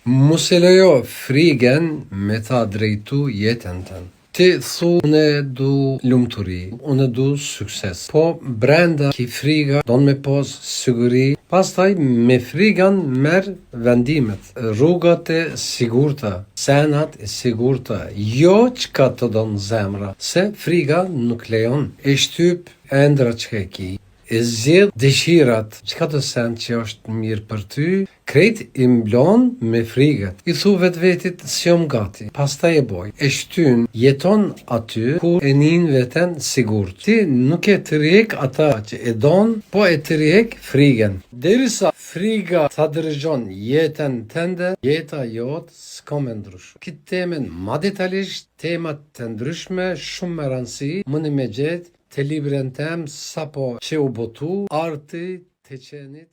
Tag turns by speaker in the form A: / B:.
A: Mos e lejo frigën me ta drejtu jetën tënde. Ti thu, unë du lumturi, unë du sukses. Po brenda ki friga don me pas siguri, pastaj me frigan merr vendimet, rrugat e sigurta, senat e sigurta, jo çka të don zemra, se friga nuk lejon. E shtyp ëndra çka e ki. E zgjedh dëshirat, çka të sen që është mirë për ty, krejt i mblon me frigët. I thu vetvetit si jom gati, pastaj e boj. E shtyn, jeton aty ku e nin veten sigurt. Ti nuk e tërheq ata që e don, po e tërheq frigën. Derisa friga ta dërgjon jetën tënde, jeta jot s'ka me ndryshu. Këtë temen ma detajisht, temat të ndryshme, shumë me rëndësi, mëni me gjetë të librin tem sapo që u botu arti të qenit